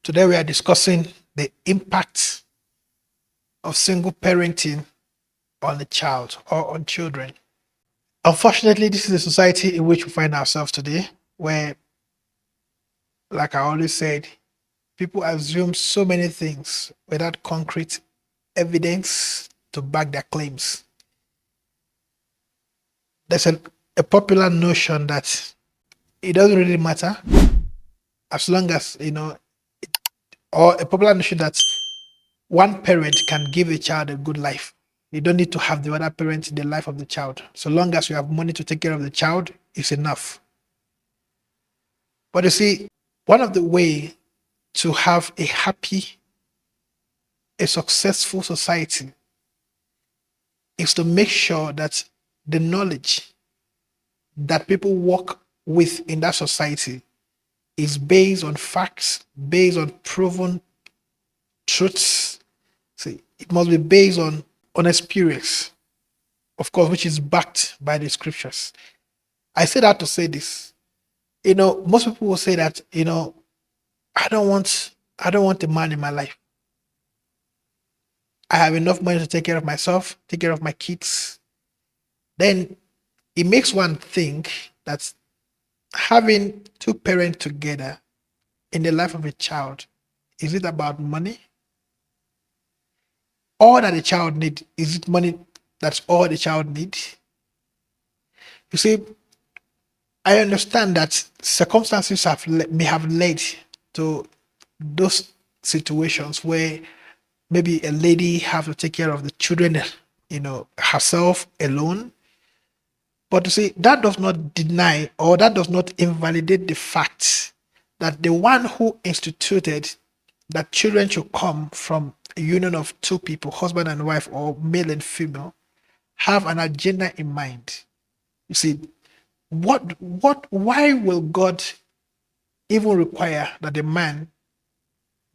Today we are discussing the impact of single parenting on the child or on children. Unfortunately, this is the society in which we find ourselves today, where, like I always said, people assume so many things without concrete evidence to back their claims. There's a popular notion that it doesn't really matter as long as, or a popular notion that one parent can give a child a good life. You don't need to have the other parent in the life of the child. So long as you have money to take care of the child, it's enough. But you see, one of the way to have a happy, a successful society is to make sure that the knowledge that people work with in that society is based on facts, based on proven truths. See, it must be based on experience, of course, which is backed by the scriptures. I say that to say this. Most people will say that, I don't want a man in my life. I have enough money to take care of myself, take care of my kids. Then it makes one think that having two parents together in the life of a child, is it about money? All that the child needs, is it money that's all the child needs? You see, I understand that circumstances may have led to those situations where maybe a lady have to take care of the children, herself alone. But you see, that does not deny or that does not invalidate the fact that the one who instituted that children should come from a union of two people, husband and wife, or male and female, have an agenda in mind. You see, why will God even require that a man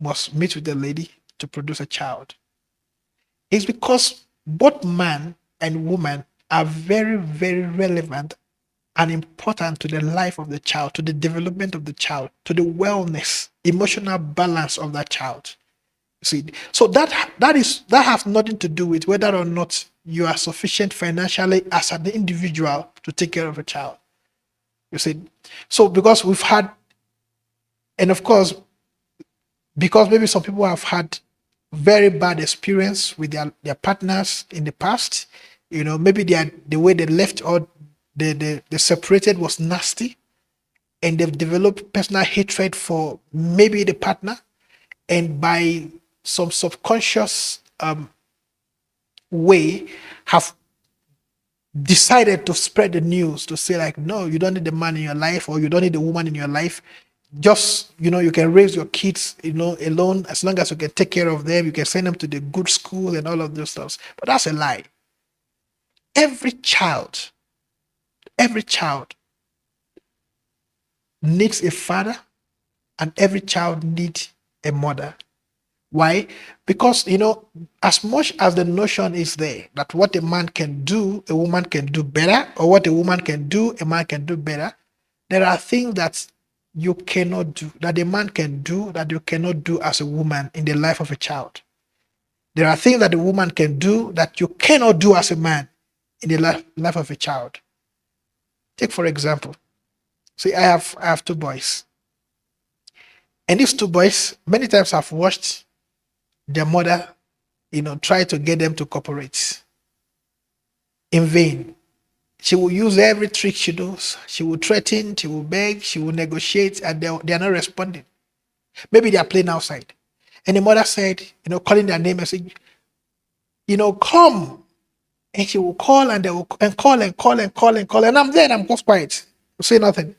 must meet with a lady to produce a child? It's because both man and woman are very, very relevant and important to the life of the child, to the development of the child, to the wellness, emotional balance of that child. See, so that has nothing to do with whether or not you are sufficient financially as an individual to take care of a child. You see, so because we've had, and of course, because maybe some people have had very bad experience with their partners in the past, maybe the way they left or they separated was nasty, and they've developed personal hatred for maybe the partner, and by some subconscious way have decided to spread the news to say like, no, you don't need the man in your life or you don't need the woman in your life. Just, you can raise your kids, alone. As long as you can take care of them, you can send them to the good school and all of those stuff. But that's a lie. Every child needs a father, and every child needs a mother. Why? Because, as much as the notion is there that what a man can do, a woman can do better, or what a woman can do, a man can do better, there are things that you cannot do, that a man can do, that you cannot do as a woman in the life of a child. There are things that a woman can do that you cannot do as a man in the life of a child. Take, for example, see, I have two boys. And these two boys, many times I've watched their mother, try to get them to cooperate in vain. She will use every trick she knows. She will threaten, she will beg, she will negotiate, and they are not responding. Maybe they are playing outside. And the mother said, calling their name and saying, come. And she will call and they will and call and call and call and call. And I'm there and I'm just quiet. Say nothing.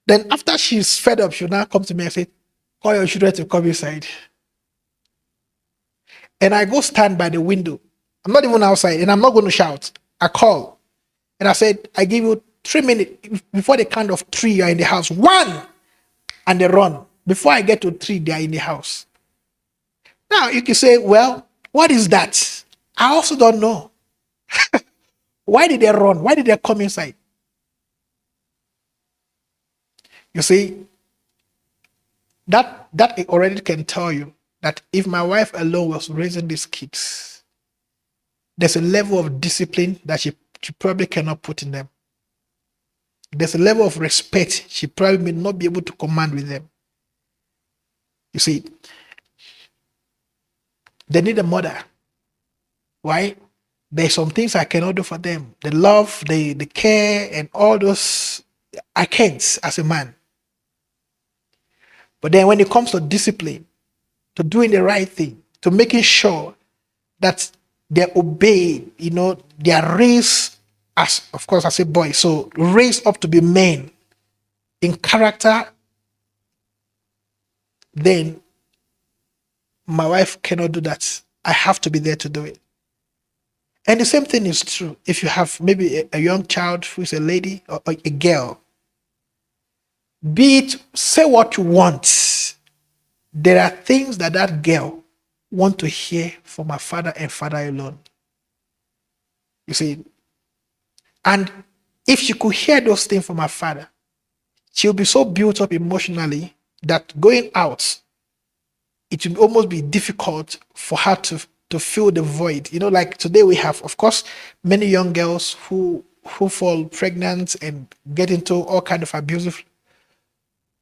Then after she's fed up, she'll now come to me and say, call your children to come inside. And I go stand by the window. I'm not even outside and I'm not going to shout. I call. And I said, I give you 3 minutes. Before the count of 3, you're in the house. 1! And they run. Before I get to 3, they are in the house. Now you can say, well, what is that? I also don't know. Why did they run? Why did they come inside? You see, That it already can tell you that if my wife alone was raising these kids, there's a level of discipline that she probably cannot put in them. There's a level of respect she probably may not be able to command with them. You see, they need a mother. Why? There's some things I cannot do for them. The love, the care, and all those I can't as a man. But then when it comes to discipline, to doing the right thing, to making sure that they're obeyed, they are raised as, of course, as a boy, so raised up to be men in character, then my wife cannot do that. I have to be there to do it. And the same thing is true if you have maybe a young child who is a lady or a girl. Be it, say what you want. There are things that that girl want to hear from her father and father alone. You see, and if she could hear those things from her father, she'll be so built up emotionally that going out, it will almost be difficult for her to fill the void. Like today we have, of course, many young girls who fall pregnant and get into all kind of abusive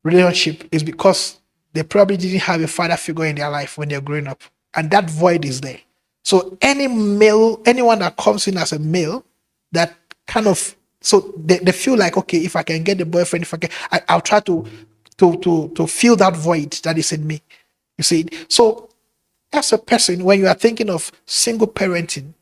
relationship is because they probably didn't have a father figure in their life when they're growing up, and that void is there. So anyone that comes in as a male, that kind of, so they feel like, okay, if I can get the boyfriend, if I can, I'll try to fill that void that is in me. You see, so as a person, when you are thinking of single parenting,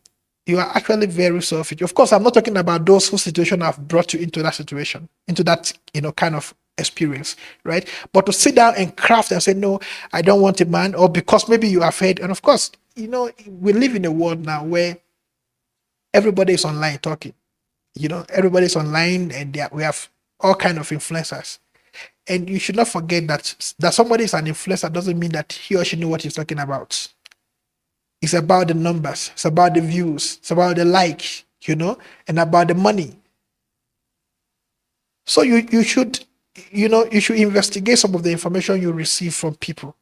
you are actually very selfish. Of course, I'm not talking about those whose situation have brought you into that situation, into that, kind of experience, right? But to sit down and craft and say, no, I don't want a man, or because maybe you are afraid. And of course, we live in a world now where everybody is online talking. Everybody's online, and we have all kind of influencers. And you should not forget that somebody is an influencer doesn't mean that he or she knows what he's talking about. It's about the numbers, it's about the views, it's about the like, and about the money. So you should, you should investigate some of the information you receive from people.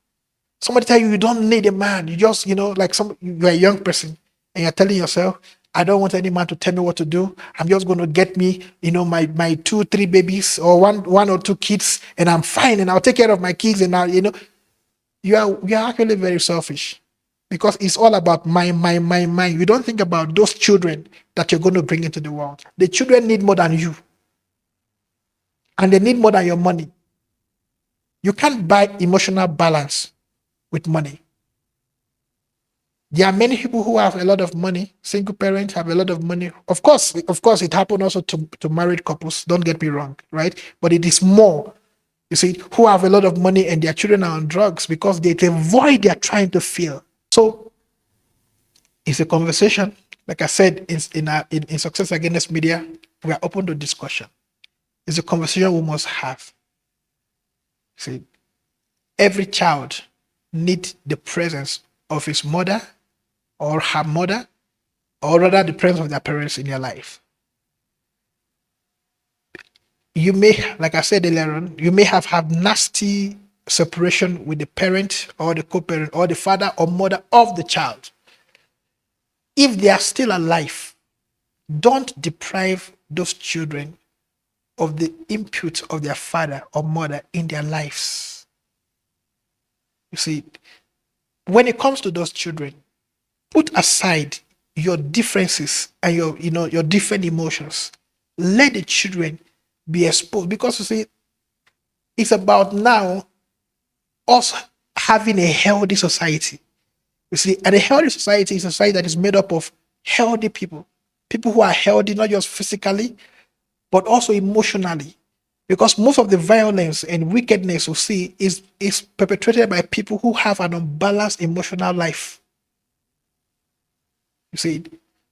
Somebody tell you don't need a man. You just, like you're a young person and you're telling yourself, I don't want any man to tell me what to do. I'm just going to get me, my 2-3 babies or one or two kids, and I'm fine, and I'll take care of my kids. And now, you are actually very selfish, because it's all about mine. You don't think about those children that you're going to bring into the world. The children need more than you, and they need more than your money. You can't buy emotional balance with money. There are many people who have a lot of money, single parents have a lot of money. Of course, it happens also to married couples. Don't get me wrong, right? But it is more, you see, who have a lot of money and their children are on drugs because they void they're trying to fill. So it's a conversation. Like I said, in Success Against Media, we are open to discussion. It's a conversation we must have. See, every child needs the presence of his mother or her mother, or rather the presence of their parents in their life. You may, like I said earlier on, you may have nasty separation with the parent or the co-parent or the father or mother of the child. If they are still alive, don't deprive those children of the input of their father or mother in their lives. You see, when it comes to those children, put aside your differences and your different emotions. Let the children be exposed, because you see, it's about now us having a healthy society. You see, and a healthy society is a society that is made up of healthy people who are healthy, not just physically, but also emotionally. Because most of the violence and wickedness we see is perpetrated by people who have an unbalanced emotional life. You see,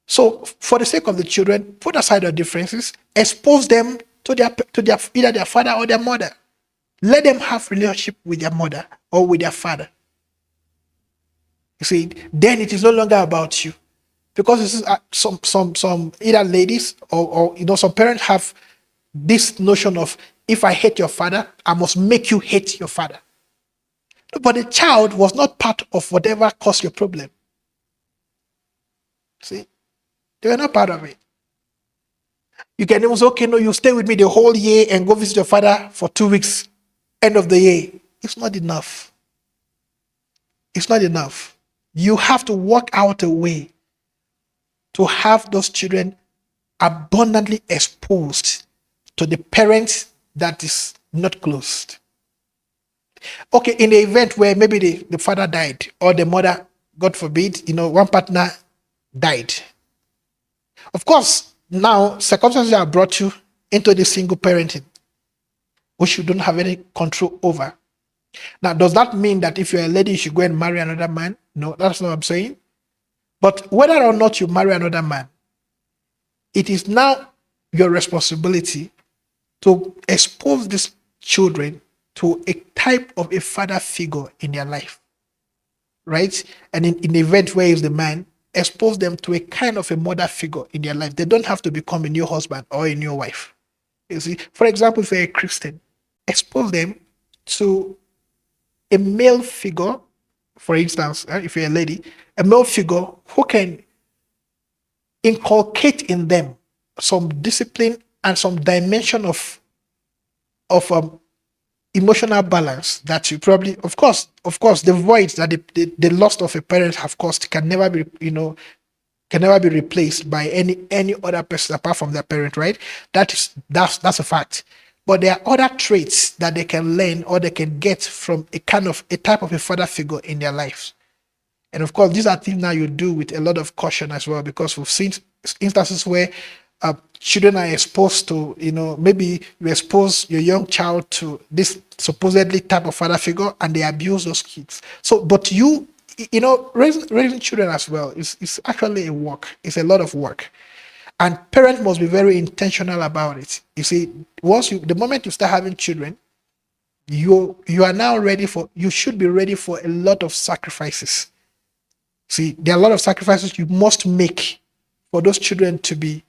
so for the sake of the children, put aside your differences, expose them to their either their father or their mother. Let them have relationship with their mother or with their father. You see, then it is no longer about you, because this is some either ladies or some parents have this notion of, if I hate your father, I must make you hate your father. But the child was not part of whatever caused your problem. See, they were not part of it. You can even say, okay, no, you stay with me the whole year and go visit your father for 2 weeks, end of the year. It's not enough. It's not enough. You have to work out a way to have those children abundantly exposed to the parents that is not close. Okay, in the event where maybe the father died or the mother, God forbid, one partner died. Of course, now circumstances have brought you into the single parenting, which you don't have any control over. Now, does that mean that if you're a lady, you should go and marry another man? No, that's not what I'm saying. But whether or not you marry another man, it is now your responsibility to expose these children to a type of a father figure in their life, right? And in the event where is the man, expose them to a kind of a mother figure in their life. They don't have to become a new husband or a new wife. You see, for example, if you're a Christian, expose them to a male figure, for instance, if you're a lady, a male figure who can inculcate in them some discipline and some dimension of emotional balance that you probably, of course, the voids that the loss of a parent have caused can never be, can never be replaced by any other person apart from their parent, right? That's a fact. But there are other traits that they can learn or they can get from a type of a father figure in their lives. And of course, these are things now you do with a lot of caution as well, because we've seen instances where children are exposed to, maybe you expose your young child to this supposedly type of father figure and they abuse those kids. So, but raising children as well is actually a work. It's a lot of work. And parents must be very intentional about it. You see, the moment you start having children, you are now you should be ready for a lot of sacrifices. See, there are a lot of sacrifices you must make for those children to be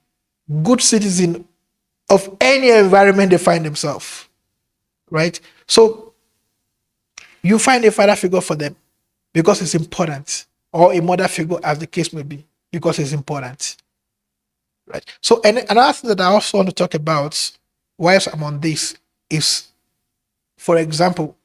good citizens of any environment they find themselves, right? So you find a father figure for them because it's important, or a mother figure, as the case may be, because it's important, right? So, and another thing that I also want to talk about whilst I'm on this is, for example,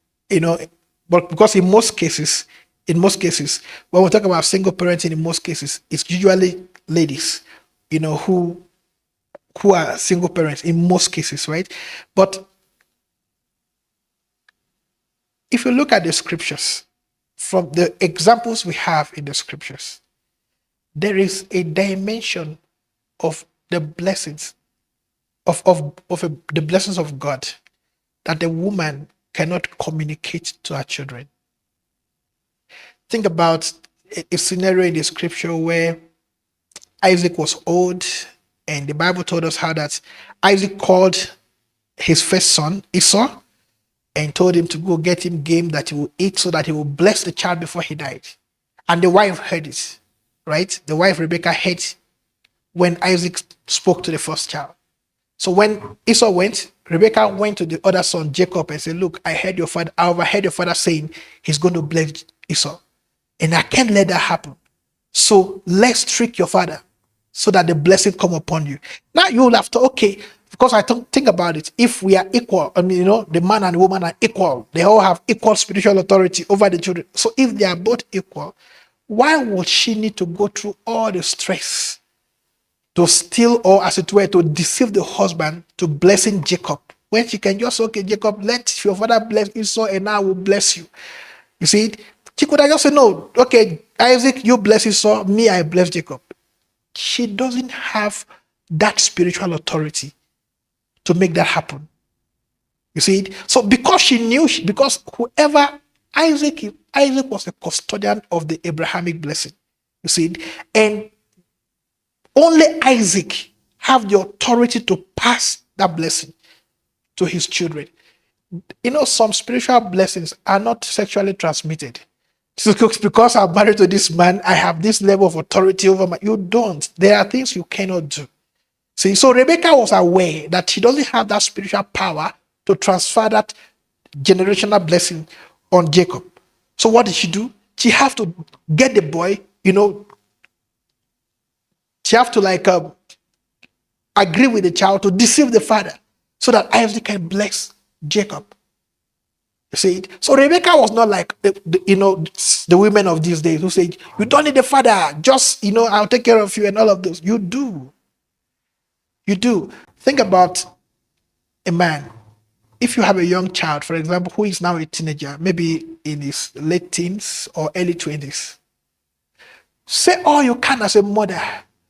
but because in most cases, when we talk about single parenting, in most cases, it's usually ladies, who are single parents in most cases, right? But if you look at the scriptures, from the examples we have in the scriptures, there is a dimension of the blessings the blessings of God that the woman cannot communicate to her children. Think about a scenario in the scripture where Isaac was old, and the Bible told us how that Isaac called his first son, Esau, and told him to go get him game that he will eat so that he will bless the child before he died. And the wife heard it, right? The wife, Rebecca, heard when Isaac spoke to the first child. So when Esau went, Rebecca went to the other son, Jacob, and said, look, I overheard your father saying he's going to bless Esau. And I can't let that happen. So let's trick your father so that the blessing come upon you. Now you'll have to, okay, because I don't think about it. If we are equal, the man and the woman are equal. They all have equal spiritual authority over the children. So if they are both equal, why would she need to go through all the stress to steal, or as it were, to deceive the husband to blessing Jacob, when she can just, okay, Jacob, let your father bless Esau and I will bless you. You see, she could have just said, no, okay, Isaac, you bless Esau, me, I bless Jacob. She doesn't have that spiritual authority to make that happen. You see, so because she knew, because whoever Isaac was a custodian of the Abrahamic blessing. You see, and only Isaac have the authority to pass that blessing to his children. Some spiritual blessings are not sexually transmitted. So because I'm married to this man, I have this level of authority over you don't. There are things you cannot do. See, so Rebecca was aware that she doesn't have that spiritual power to transfer that generational blessing on Jacob. So what did she do? She have to get the boy, she have to agree with the child to deceive the father so that Isaac can bless Jacob. You see it? So Rebecca was not like the women of these days who say, you don't need the father, just I'll take care of you and all of those. You do. You do. Think about a man. If you have a young child, for example, who is now a teenager, maybe in his late teens or early 20s, say all you can as a mother.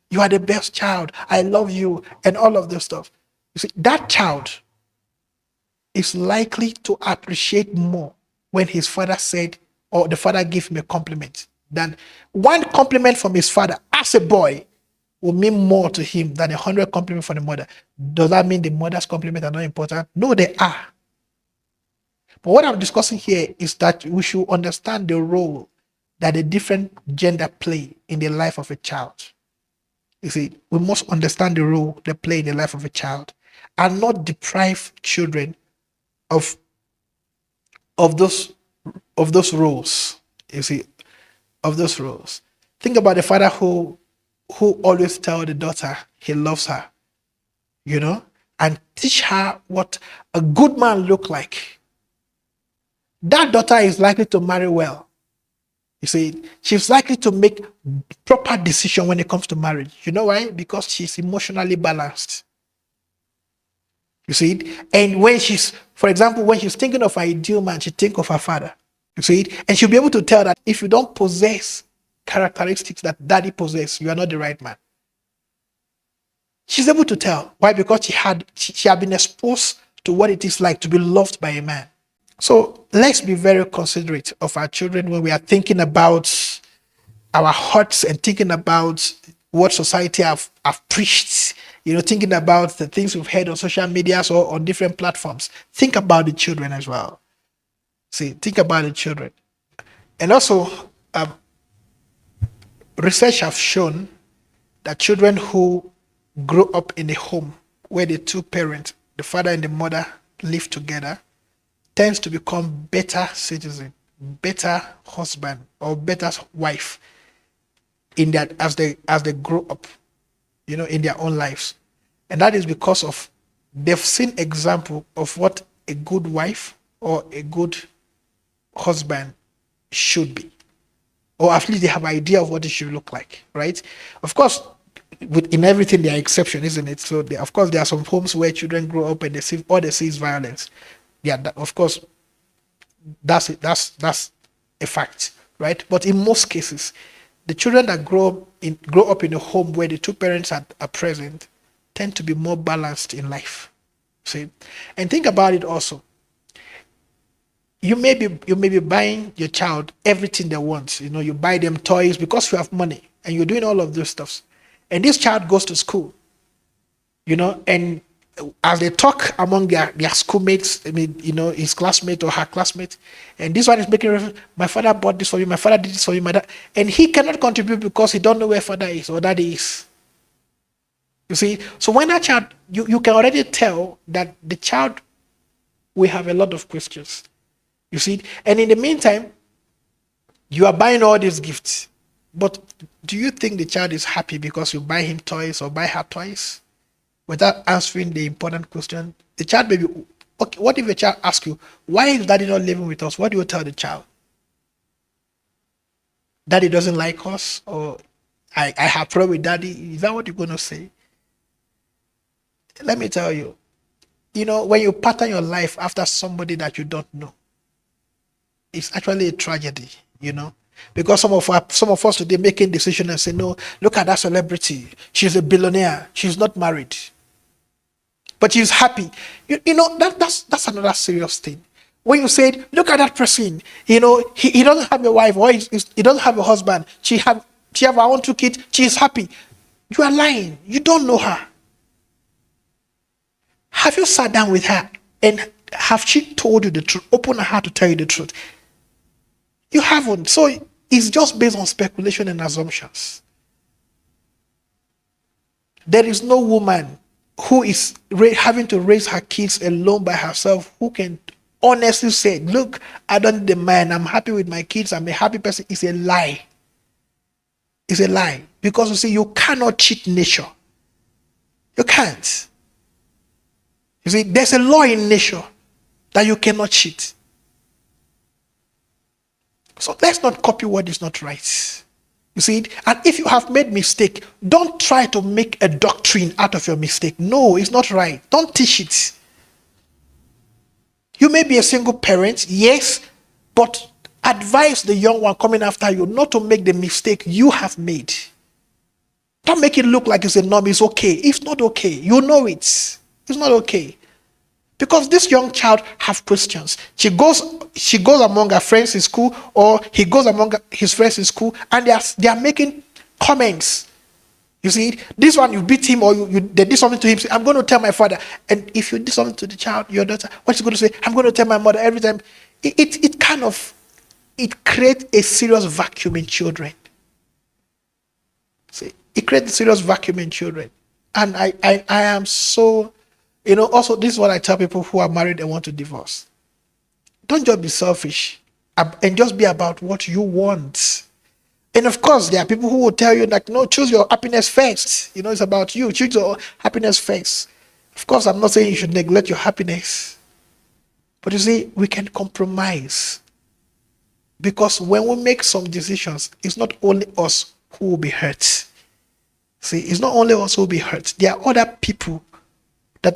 You are the best child. I love you, and all of this stuff. You see, that child is likely to appreciate more when his father said, or the father gave him a compliment, than one compliment from his father as a boy will mean more to him than 100 compliments from the mother. Does that mean the mother's compliments are not important? No, they are. But what I'm discussing here is that we should understand the role that a different gender play in the life of a child. You see, we must understand the role they play in the life of a child and not deprive children of of those roles. You see, of those roles. Think about the father who always tell the daughter he loves her, and teach her what a good man look like. That daughter is likely to marry well. You see, she's likely to make proper decision when it comes to marriage. You know why? Because she's emotionally balanced. You see it? And when she's, for example, when she's thinking of her ideal man, she think of her father. You see it? And she'll be able to tell that if you don't possess characteristics that daddy possess, you are not the right man. She's able to tell. Why? Because she had been exposed to what it is like to be loved by a man. So let's be very considerate of our children when we are thinking about our hearts and thinking about what society have preached, thinking about the things we've heard on social media or on different platforms. Think about the children as well. See, think about the children. And also, research have shown that children who grow up in a home where the two parents, the father and the mother, live together, tends to become better citizen, better husband, or better wife in that as they grow up, in their own lives. And that is because of they've seen example of what a good wife or a good husband should be. Or at least they have an idea of what it should look like, right? Of course, in everything there are exceptions, isn't it? So of course there are some homes where children grow up and they see is violence. Yeah, of course, that's it. That's a fact, right? But in most cases, the children that grow up in a home where the two parents are present tend to be more balanced in life. See, and think about it also. You may be buying your child everything they want. You buy them toys because you have money, and you're doing all of those stuffs. And this child goes to school, and as they talk among their schoolmates, his classmate or her classmate, and this one is making reference, my father bought this for you, my father did this for you, my dad, and he cannot contribute because he don't know where father is or daddy is. You see, so when that child, you can already tell that the child will have a lot of questions. You see, and in the meantime, you are buying all these gifts, but do you think the child is happy because you buy him toys or buy her toys? Without answering the important question, the child may be, okay, what if the child asks you, why is daddy not living with us? What do you tell the child? Daddy doesn't like us, or I have problem with daddy. Is that what you're going to say? Let me tell you, when you pattern your life after somebody that you don't know, it's actually a tragedy, because some of us today making decisions and say, no, look at that celebrity. She's a billionaire. She's not married, but she's happy. That's another serious thing. When you said, look at that person, he doesn't have a wife or he doesn't have a husband. She have her own two kids. She is happy. You are lying. You don't know her. Have you sat down with her and have she told you the truth? Open her heart to tell you the truth. You haven't. So it's just based on speculation and assumptions. There is no woman who is having to raise her kids alone by herself who can honestly say, look, I don't need a man, I'm happy with my kids, I'm a happy person, is a lie. It's a lie. Because you see, you cannot cheat nature. You can't. You see, there's a law in nature that you cannot cheat. So let's not copy what is not right. You see it? And if you have made mistake, don't try to make a doctrine out of your mistake. No, it's not right. Don't teach it. You may be a single parent, yes, but advise the young one coming after you not to make the mistake you have made. Don't make it look like it's a norm. It's okay. It's not okay. You know it. It's not okay. Because this young child have questions. She goes among her friends in school, or he goes among his friends in school, and they are making comments. You see, this one you beat him, or they did something to him. Say, I'm going to tell my father. And if you did something to the child, your daughter, what's he going to say? I'm going to tell my mother every time. It creates a serious vacuum in children. See, it creates a serious vacuum in children, and I am so. Also, this is what I tell people who are married and want to divorce. Don't just be selfish and just be about what you want. And of course, there are people who will tell you that, no, choose your happiness first. It's about you. Choose your happiness first. Of course, I'm not saying you should neglect your happiness. But you see, we can compromise. Because when we make some decisions, it's not only us who will be hurt. See, it's not only us who will be hurt. There are other people that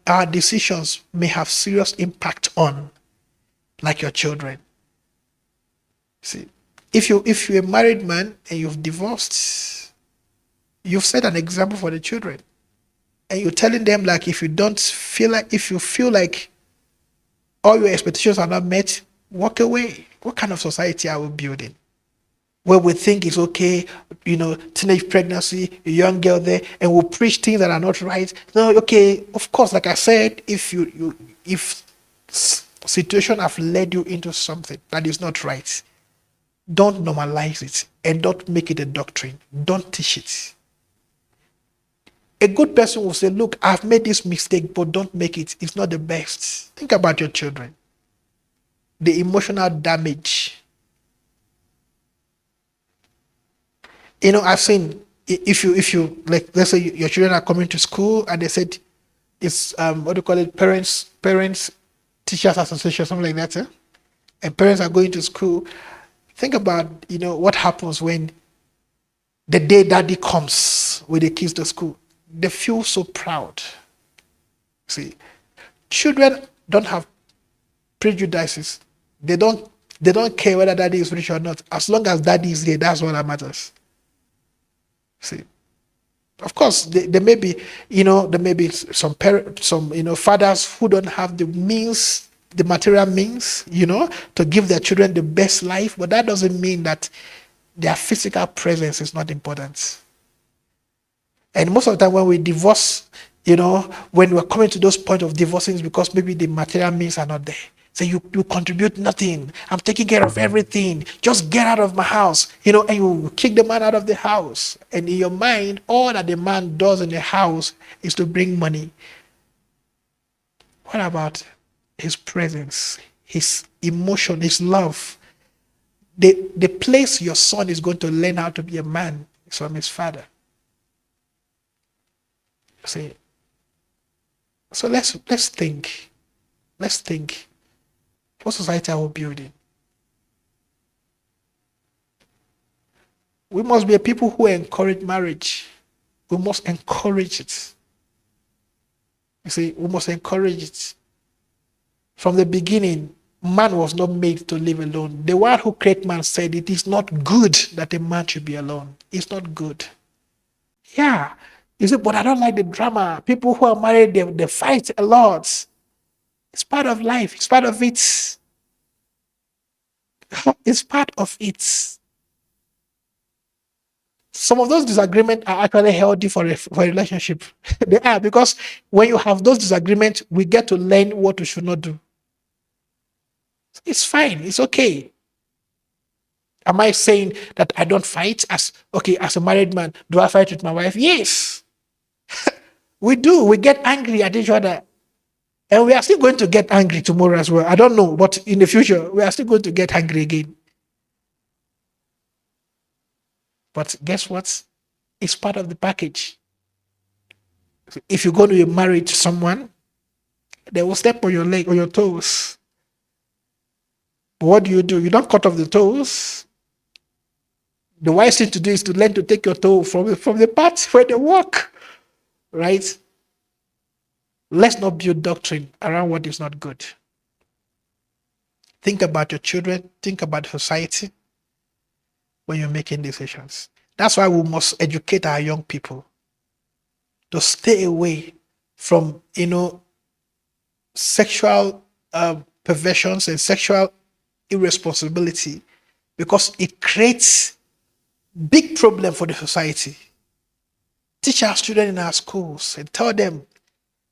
our decisions may have serious impact on, like your children. See, if you're a married man and you've divorced, you've set an example for the children, and you're telling them, like, if you feel like all your expectations are not met, walk away. What kind of society are we building? Where we think it's okay, teenage pregnancy, a young girl there, and we'll preach things that are not right. No, okay, of course, like I said, if situation have led you into something that is not right, don't normalize it and don't make it a doctrine. Don't teach it. A good person will say, look, I've made this mistake, but don't make it. It's not the best. Think about your children. The emotional damage. I've seen, if you like, let's say your children are coming to school and they said it's what do you call it, parents teachers association, something like that, and parents are going to school. Think about what happens when the day daddy comes with the kids to school. They feel so proud. See, children don't have prejudices. They don't care whether daddy is rich or not. As long as daddy is there, that's what that matters. See, of course, there may be, some parents, fathers who don't have the means, the material means, to give their children the best life. But that doesn't mean that their physical presence is not important. And most of the time, when we divorce, when we're coming to those points of divorcing, it's because maybe the material means are not there. So you contribute nothing. I'm taking care of everything. Just get out of my house. And you kick the man out of the house. And in your mind, all that the man does in the house is to bring money. What about his presence, his emotion, his love? The place your son is going to learn how to be a man is from his father. See? So let's think. Let's think. What society are we building? We must be a people who encourage marriage. We must encourage it. You see, we must encourage it. From the beginning, man was not made to live alone. The one who created man said it is not good that a man should be alone. It's not good. Yeah. You see, but I don't like the drama. People who are married, they fight a lot. It's part of life. It's part of it. It's part of it. Some of those disagreements are actually healthy for a relationship. They are, because when you have those disagreements, we get to learn what we should not do. It's fine. It's okay. Am I saying that I don't fight as a married man? Do I fight with my wife? Yes. We do. We get angry at each other. And we are still going to get angry tomorrow as well. I don't know, but in the future, we are still going to get angry again. But guess what? It's part of the package. If you're going to be married to someone, they will step on your leg or your toes. But what do? You don't cut off the toes. The wise thing to do is to learn to take your toe from the part where they walk, right? Let's not build doctrine around what is not good. Think about your children, think about society when you're making decisions. That's why we must educate our young people to stay away from, sexual perversions and sexual irresponsibility, because it creates big problem for the society. Teach our children in our schools and tell them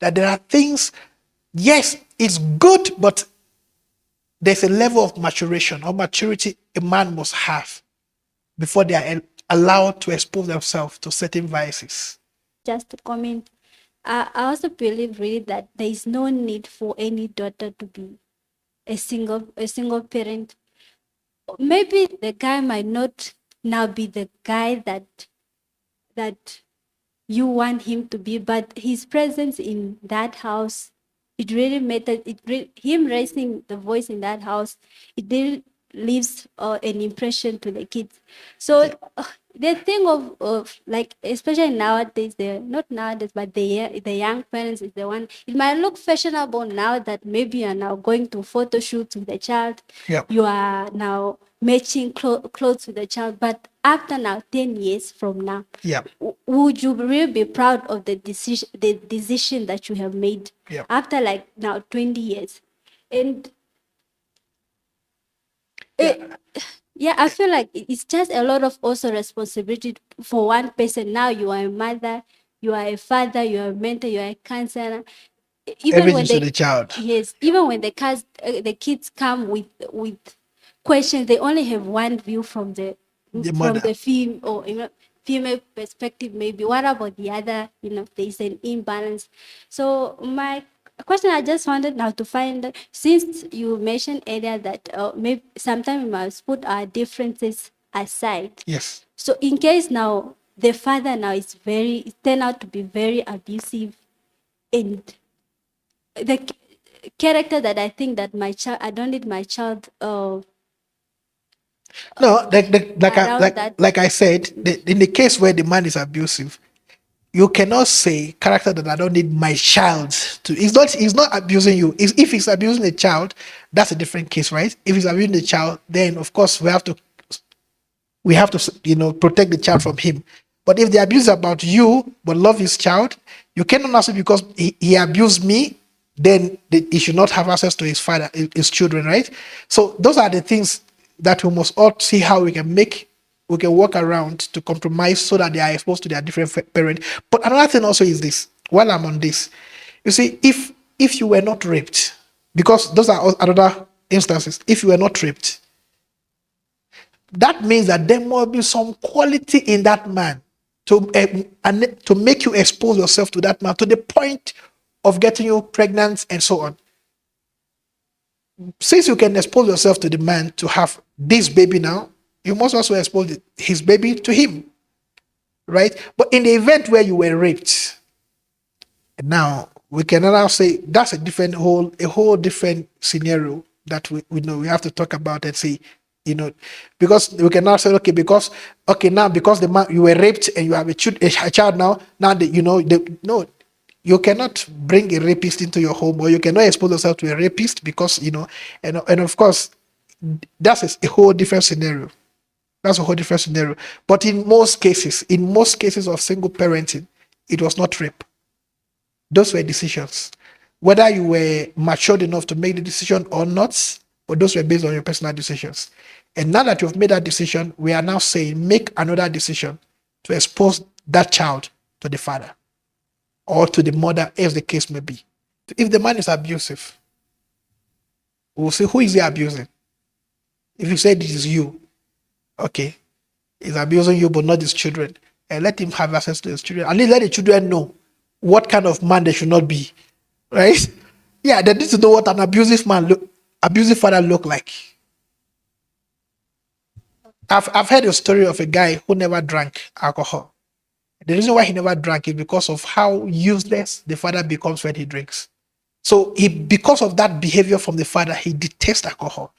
that there are things, yes, it's good, but there's a level of maturation or maturity a man must have before they are allowed to expose themselves to certain vices. Just to comment, I also believe really that there is no need for any daughter to be a single parent. Maybe the guy might not now be the guy that you want him to be, but his presence in that house, it really mattered. Him raising the voice in that house, it really leaves an impression to the kids. So the thing of like, especially nowadays, the not nowadays, but the young parents is the one. It might look fashionable now that maybe you are now going to photo shoots with the child. Yep. You are now matching clothes with the child, but after now 10 years from now, Yep. would you really be proud of the decision that you have made? Yep. After like now 20 years? And Yeah. yeah, I feel like it's just a lot of also responsibility for one person. Now you are a mother, you are a father, you are a mentor, you are a counselor. Even when Everything to they the child. Yes, even when the kids come with questions, they only have one view from the The from mother. the female perspective. Maybe what about the other? There's an imbalance. So my question, I just wanted now to find out, since you mentioned earlier that maybe sometimes we must put our differences aside. Yes. So in case now the father now it turned out to be very abusive, and the character that I think that my child, I don't need my child No, around that. like I said, in the case where the man is abusive, you cannot say character that I don't need my child to. He's not abusing you. If he's abusing a child, that's a different case, right? If he's abusing the child, then of course we have to protect the child from him. But if the abuse is about you but love his child, you cannot say because he abused me, then he should not have access to his father, his children, right? So those are the things that we must all see how we can work around to compromise so that they are exposed to their different parents. But another thing also is this, while I'm on this, you see, if you were not raped, because those are another instances, if you were not raped, that means that there must be some quality in that man to make you expose yourself to that man to the point of getting you pregnant and so on. Since you can expose yourself to the man to have this baby now, you must also expose his baby to him, right? But in the event where you were raped, now we can now say that's a whole different scenario that we know we have to talk about and see, because we can now say, okay, now because the man, you were raped and you have a child now that no, you cannot bring a rapist into your home, or you cannot expose yourself to a rapist because and of course that's a whole different scenario. That's a whole different scenario. But in most cases of single parenting, it was not rape. Those were decisions. Whether you were matured enough to make the decision or not, but those were based on your personal decisions. And now that you've made that decision, we are now saying make another decision to expose that child to the father or to the mother, as the case may be. If the man is abusive, we'll say, who is he abusing? If you say this is you, okay, he's abusing you, but not his children. And let him have access to his children. And let the children know what kind of man they should not be, right? Yeah, they need to know what an abusive father look like. I've heard a story of a guy who never drank alcohol. The reason why he never drank is because of how useless the father becomes when he drinks. So because of that behavior from the father, he detests alcohol.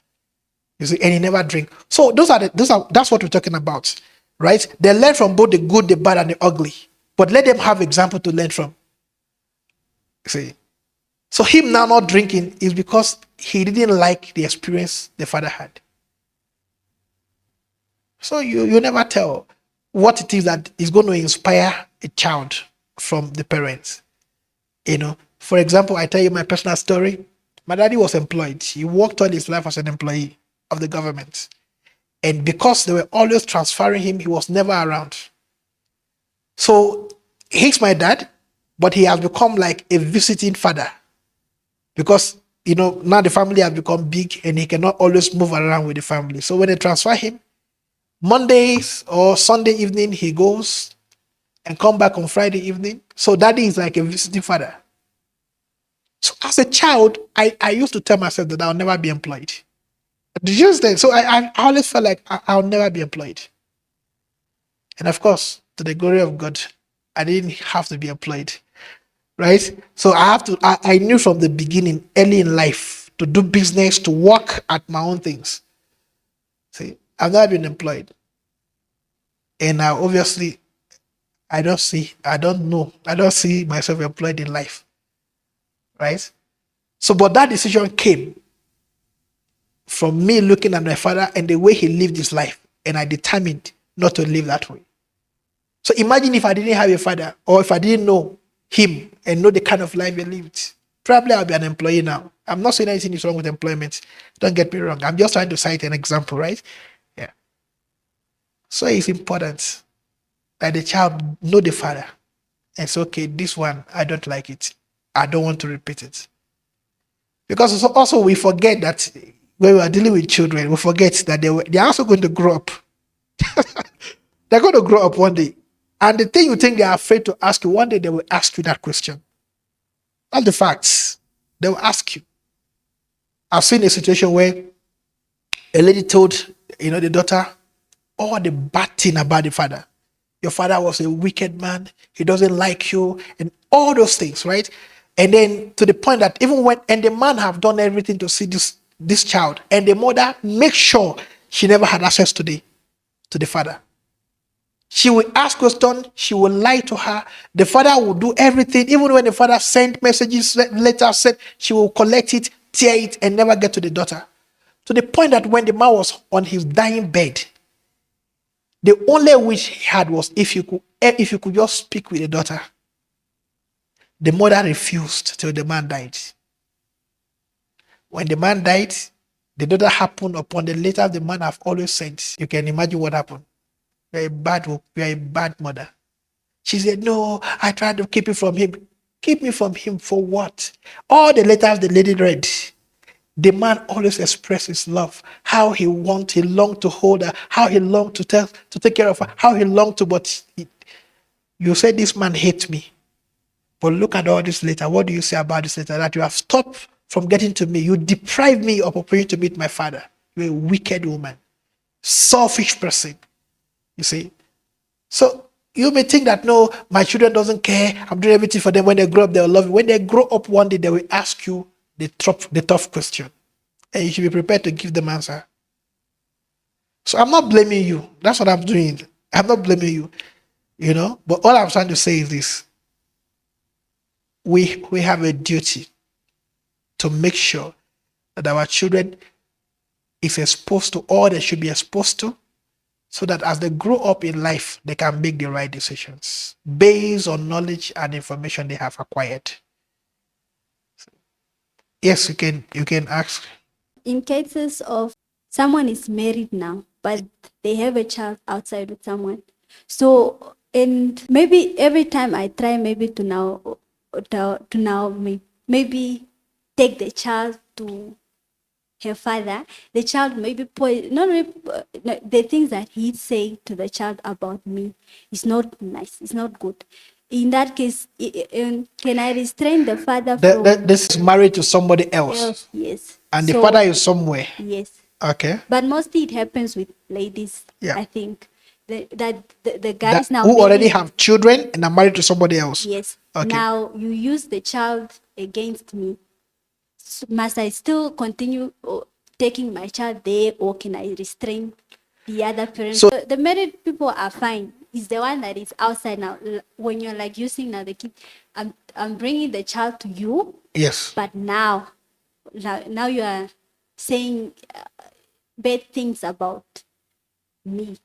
You see, and he never drink. So that's what we're talking about, right? They learn from both the good, the bad, and the ugly. But let them have example to learn from. You see, so him now not drinking is because he didn't like the experience the father had. So you never tell what it is that is going to inspire a child from the parents. For example, I tell you my personal story. My daddy was employed. He worked all his life as an employee of the government. And because they were always transferring him, he was never around. So he's my dad, but he has become like a visiting father because now the family has become big and he cannot always move around with the family. So when they transfer him, Mondays or Sunday evening, he goes and come back on Friday evening. So daddy is like a visiting father. So as a child, I used to tell myself that I'll never be employed. Just then, so I always felt like I'll never be employed. And of course, to the glory of God, I didn't have to be employed, right? So I knew from the beginning, early in life, to do business, to work at my own things. See, I've never been employed. And obviously, I don't know, I don't see myself employed in life, right? So, but that decision came from me looking at my father and the way he lived his life. And I determined not to live that way. So imagine if I didn't have a father or if I didn't know him and know the kind of life he lived. Probably I'll be an employee now. I'm not saying anything is wrong with employment. Don't get me wrong. I'm just trying to cite an example, right? Yeah. So it's important that the child know the father and say, okay, this one, I don't like it. I don't want to repeat it. Because also we forget that when we are dealing with children, we forget that they're also going to grow up. They're going to grow up one day. And the thing you think they are afraid to ask you, one day they will ask you that question. That's the facts. They will ask you. I've seen a situation where a lady told, the daughter, all the bad thing about the father. Your father was a wicked man. He doesn't like you, and all those things, right? And then to the point that even when and the man have done everything to see this child, and the mother makes sure she never had access to the father. She will ask questions, she will lie to her. The father will do everything, even when the father sent messages, letters, said she will collect it, tear it, and never get to the daughter. To the point that when the man was on his dying bed, the only wish he had was if you could just speak with the daughter. The mother refused till the man died. When the man died, the daughter happened upon the letter the man have always sent. You can imagine what happened. You're a bad mother. She said, no, I tried to keep it from him. Keep me from him for what? All the letters the lady read, the man always expressed his love, how he longed to hold her, how he longed to take care of her, how he longed to, but you said this man hates me. But look at all this letter. What do you say about this letter? That you have stopped from getting to me. You deprived me of opportunity to meet my father. You're a wicked woman, selfish person. You see? So you may think that no, my children doesn't care. I'm doing everything for them. When they grow up, they'll love you. When they grow up one day, they will ask you the tough question. And you should be prepared to give them answer. So I'm not blaming you. That's what I'm doing. I'm not blaming you. But all I'm trying to say is this. We have a duty to make sure that our children is exposed to all they should be exposed to, so that as they grow up in life, they can make the right decisions based on knowledge and information they have acquired. Yes, you can ask. In cases of someone is married now, but they have a child outside with someone. So, and maybe every time I try maybe to now maybe take the child to her father, the child maybe not really, no, the things that he's saying to the child about me is not nice, it's not good. in that case, can I restrain the father from This is married to somebody else, else? Yes. and the So father is somewhere. yes, Okay. but mostly it happens with ladies. Yeah. I think that the That guys now who already maybe have children and are married to somebody else. yes. Okay. Now you use the child against me. Must I still continue taking my child there, or can I restrain the other parent? So The married people are fine. It's the one that is outside now. When you're like using now the kid, I'm bringing the child to you, yes. but now you are saying bad things about me.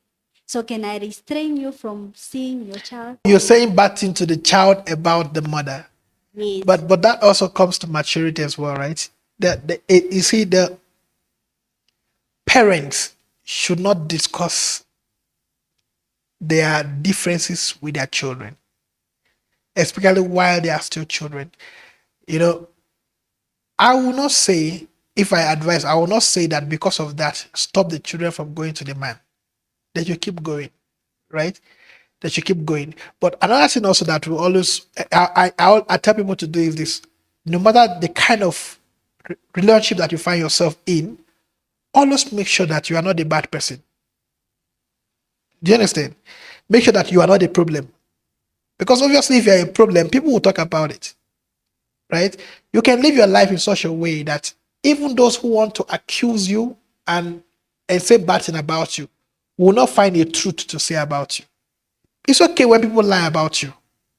So can I restrain you from seeing your child? You're saying bad thing to the child about the mother. Yes. But that also comes to maturity as well, right? You see, the parents should not discuss their differences with their children, especially while they are still children. You know, I will not say, if I advise, I will not say that because of that, stop the children from going to the man. They should keep going, right? They should keep going. But another thing also that we always, I tell people to do is this: no matter the kind of relationship that you find yourself in, always make sure that you are not a bad person. Do you understand? Make sure that you are not a problem. Because obviously, if you're a problem, people will talk about it, right? You can live your life in such a way that even those who want to accuse you and, and say bad thing about you will not find a truth to say about you. It's okay when people lie about you,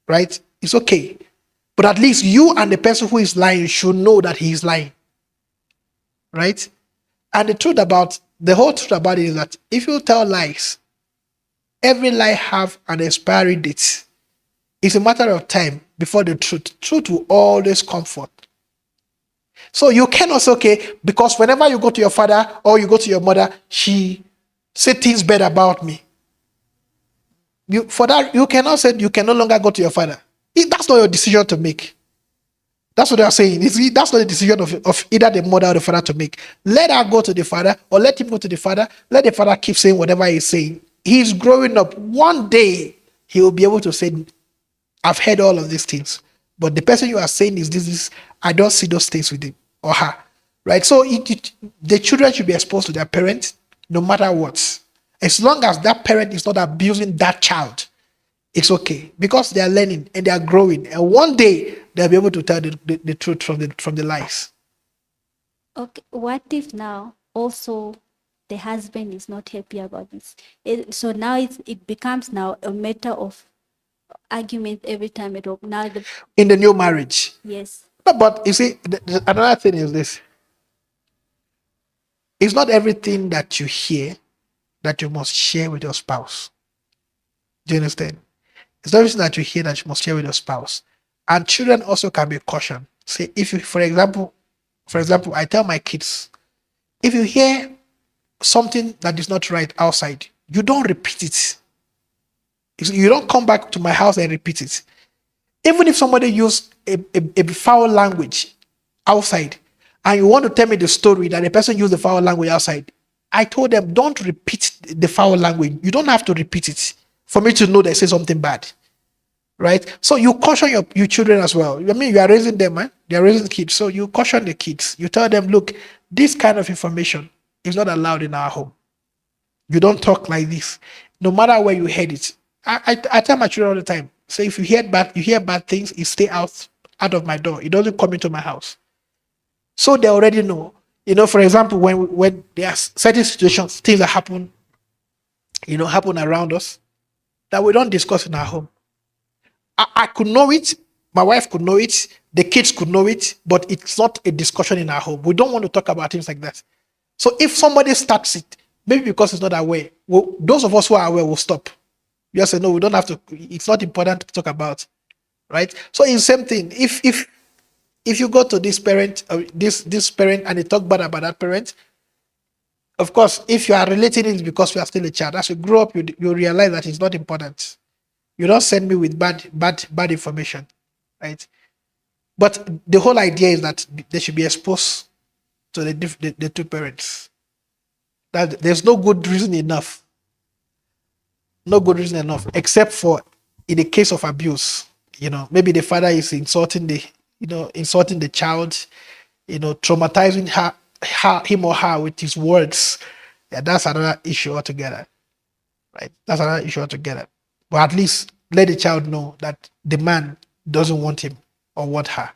right? It's okay. But at least you and the person who is lying should know that he is lying, right? And the whole truth about it is that if you tell lies, every lie have an expiry date. It's a matter of time before the truth will always come forth. So you cannot say, okay, because whenever you go to your father or you go to your mother, she say things bad about me. For that, you cannot say you can no longer go to your father. That's not your decision to make. That's what they are saying. That's not the decision of either the mother or the father to make. Let her go to the father, or let him go to the father. Let the father keep saying whatever he's saying. He's growing up. One day, he will be able to say, I've heard all of these things. But the person you are saying is this, I don't see those things with him or her. Right? So the children should be exposed to their parents no matter what. As long as that parent is not abusing that child, it's okay, because they are learning and they are growing, and one day they'll be able to tell the truth from the lies. Okay, what if now also the husband is not happy about this? So now it becomes now a matter of argument every time at home. Now In the new marriage. yes. No, but you see, another thing is this: it's not everything that you hear that you must share with your spouse. Do you understand? It's not everything that you hear that you must share with your spouse. And children also can be cautioned. Say, if you, for example, I tell my kids, if you hear something that is not right outside, you don't repeat it. You don't come back to my house and repeat it. Even if somebody used a foul language outside, and you want to tell me the story that the person used the foul language outside, I told them, don't repeat the foul language. You don't have to repeat it for me to know they say something bad. Right? So you caution your children as well. I mean, you are raising them, man. They are raising kids. So you caution the kids. You tell them, look, this kind of information is not allowed in our home. You don't talk like this, no matter where you heard it. I tell my children all the time. Say, if you hear bad things, you stay out of my door. It doesn't come into my house. So they already know. For example, when there are certain situations, things that happen around us that we don't discuss in our home. I could know it. My wife could know it. The kids could know it, but it's not a discussion in our home. We don't want to talk about things like that. So if somebody starts it, maybe because it's not aware, those of us who are aware will stop. You just say, no, we don't have to. It's not important to talk about, right? So it's the same thing. If you go to this parent, this parent, and they talk bad about that parent, of course, if you are relating it because you are still a child, as you grow up, you realize that it's not important. You don't send me with bad information, right? But the whole idea is that they should be exposed to the two parents. That there's no good reason enough, except for in the case of abuse. maybe the father is insulting the child, traumatizing him or her with his words. Yeah, that's another issue altogether, right? That's another issue altogether. But at least let the child know that the man doesn't want him or want her.